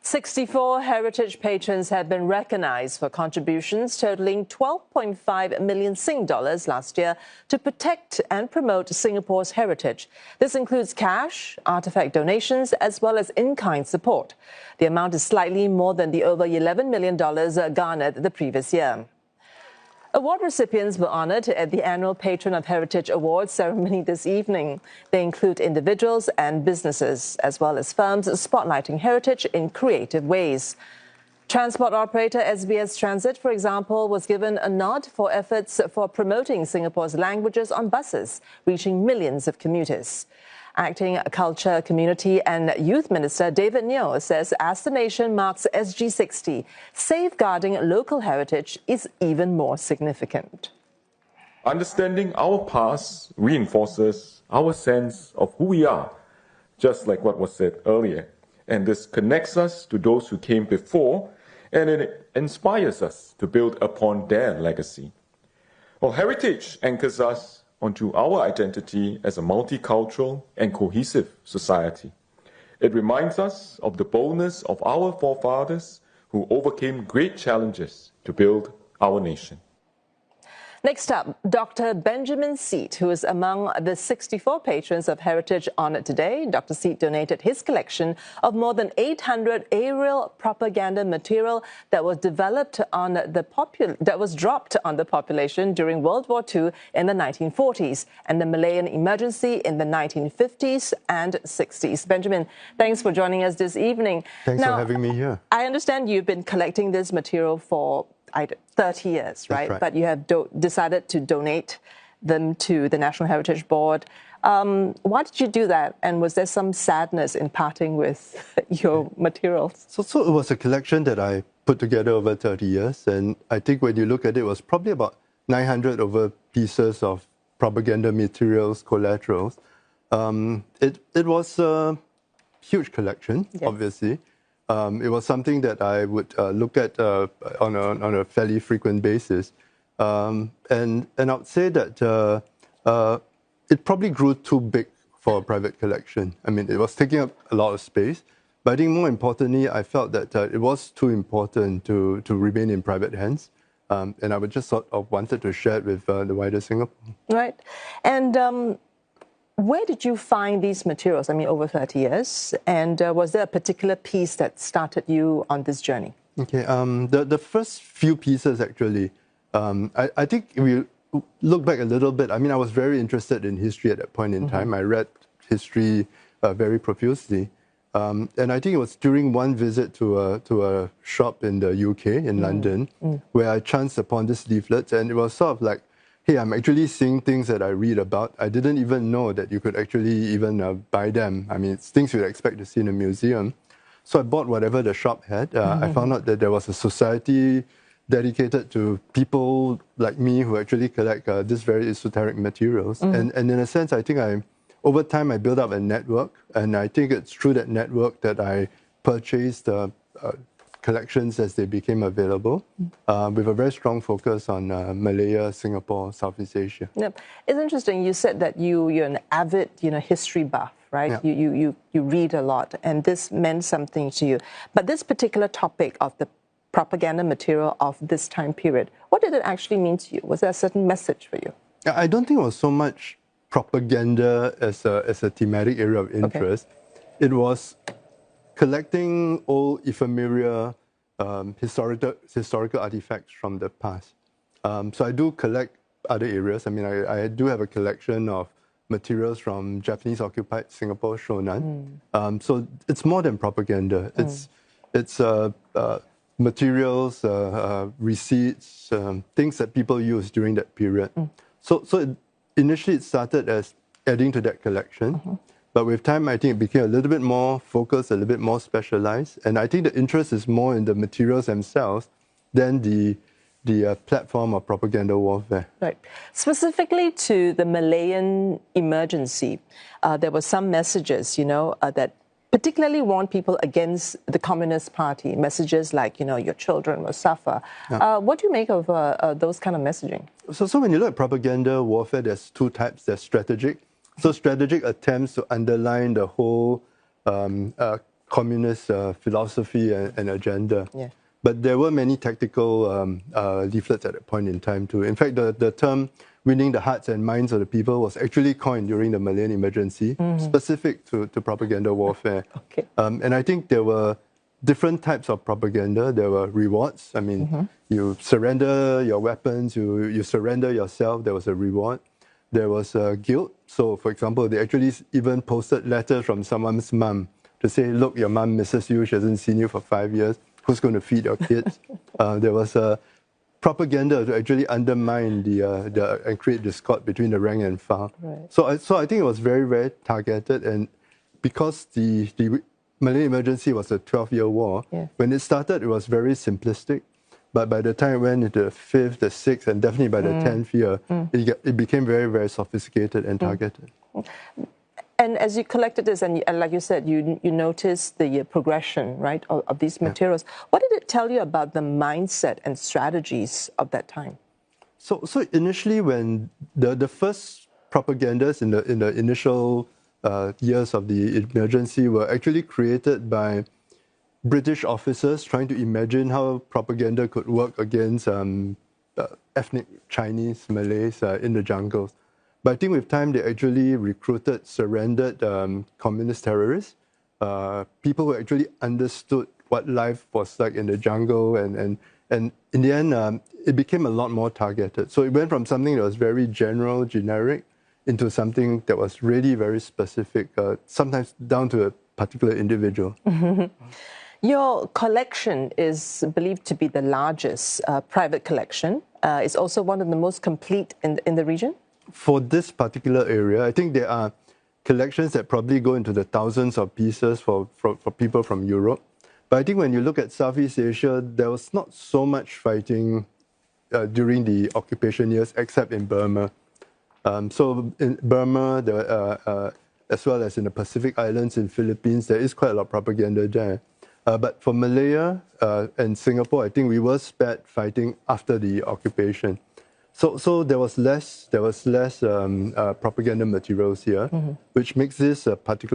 64 heritage patrons have been recognized for contributions totaling 12.5 million Sing dollars last year to protect and promote Singapore's heritage. This includes cash, artifact donations, as well as in-kind support. The amount is slightly more than the over $11 million garnered the previous year. Award recipients were honoured at the annual Patron of Heritage Awards ceremony this evening. They include individuals and businesses, as well as firms spotlighting heritage in creative ways. Transport operator SBS Transit, for example, was given a nod for efforts for promoting Singapore's languages on buses, reaching millions of commuters. Acting Culture, Community and Youth Minister David Neo says as the nation marks SG60, safeguarding local heritage is even more significant. Understanding our past reinforces our sense of who we are, just like what was said earlier. And this connects us to those who came before, and it inspires us to build upon their legacy. Well, heritage anchors us onto our identity as a multicultural and cohesive society. It reminds us of the boldness of our forefathers who overcame great challenges to build our nation. Next up, Dr. Benjamin Seet, who is among the 64 patrons of Heritage honoured today. Dr. Seet donated his collection of more than 800 aerial propaganda material that was dropped on the population during World War II in the 1940s and the Malayan emergency in the 1950s and 60s. Benjamin, thanks for joining us this evening. Thanks for having me here. I understand you've been collecting this material for 30 years, right? Right. But you have decided to donate them to the National Heritage Board. Why did you do that? And was there some sadness in parting with your materials? So it was a collection that I put together over 30 years. And I think when you look at it, it was probably about 900 over pieces of propaganda materials, collaterals. It was a huge collection, yes. Obviously. It was something that I would look at on a fairly frequent basis. And I would say that it probably grew too big for a private collection. I mean, it was taking up a lot of space. But I think more importantly, I felt that it was too important to remain in private hands. And I would just sort of wanted to share it with the wider Singapore. Right. And where did you find these materials? I mean, over 30 years. And was there a particular piece that started you on this journey? Okay. The first few pieces, actually, I think if you look back a little bit, I mean, I was very interested in history at that point in time. I read history very profusely. And I think it was during one visit to a shop in the UK, in London, where I chanced upon this leaflet. And it was sort of like, hey, I'm actually seeing things that I read about. I didn't even know that you could actually even buy them. I mean, it's things you'd expect to see in a museum. So I bought whatever the shop had. I found out that there was a society dedicated to people like me who actually collect this very esoteric materials. And in a sense, I think over time, I built up a network. And I think it's through that network that I purchased collections as they became available, with a very strong focus on Malaya, Singapore, Southeast Asia. Yep. It's interesting. You said that you're an avid, history buff, right? Yeah. You read a lot, and this meant something to you. But this particular topic of the propaganda material of this time period, what did it actually mean to you? Was there a certain message for you? I don't think it was so much propaganda as a thematic area of interest. Okay. It was collecting old ephemeria, historical artifacts from the past. So I do collect other areas. I mean, I do have a collection of materials from Japanese-occupied Singapore, Shonan. So it's more than propaganda. It's materials, receipts, things that people used during that period. So initially it started as adding to that collection. But with time, I think it became a little bit more focused, a little bit more specialized. And I think the interest is more in the materials themselves than the platform of propaganda warfare. Right. Specifically to the Malayan emergency, there were some messages, that particularly warned people against the Communist Party. Messages like, your children will suffer. Yeah. What do you make of those kind of messaging? So when you look at propaganda warfare, there's two types. There's strategic. So strategic attempts to underline the whole communist philosophy and agenda. Yeah. But there were many tactical leaflets at that point in time too. In fact, the term winning the hearts and minds of the people was actually coined during the Malayan emergency, specific to propaganda warfare. Okay. And I think there were different types of propaganda. There were rewards. I mean, you surrender your weapons, you surrender yourself, there was a reward. There was guilt. So, for example, they actually even posted letters from someone's mum to say, look, your mum misses you, she hasn't seen you for 5 years. Who's going to feed your kids? There was propaganda to actually undermine and create discord between the rank and file. Right. So I think it was very, very targeted. And because the Malayan emergency was a 12-year war, when it started, it was very simplistic. But by the time it went into the 5th, the 6th, and definitely by the 10th year, it became very, very sophisticated and targeted. And as you collected this, and like you said, you noticed the progression, right, of these materials. What did it tell you about the mindset and strategies of that time? So initially, when the first propagandas in the initial years of the emergency were actually created by British officers trying to imagine how propaganda could work against ethnic Chinese, Malays in the jungles. But I think with time, they actually recruited surrendered communist terrorists, people who actually understood what life was like in the jungle. And in the end, it became a lot more targeted. So it went from something that was very general, generic, into something that was really very specific, sometimes down to a particular individual. Your collection is believed to be the largest private collection. It's also one of the most complete in the region? For this particular area, I think there are collections that probably go into the thousands of pieces for people from Europe. But I think when you look at Southeast Asia, there was not so much fighting during the occupation years, except in Burma. So in Burma, as well as in the Pacific Islands in Philippines, there is quite a lot of propaganda there. But for Malaya and Singapore, I think we were spared fighting after the occupation. So there was less propaganda materials here, which makes this a particular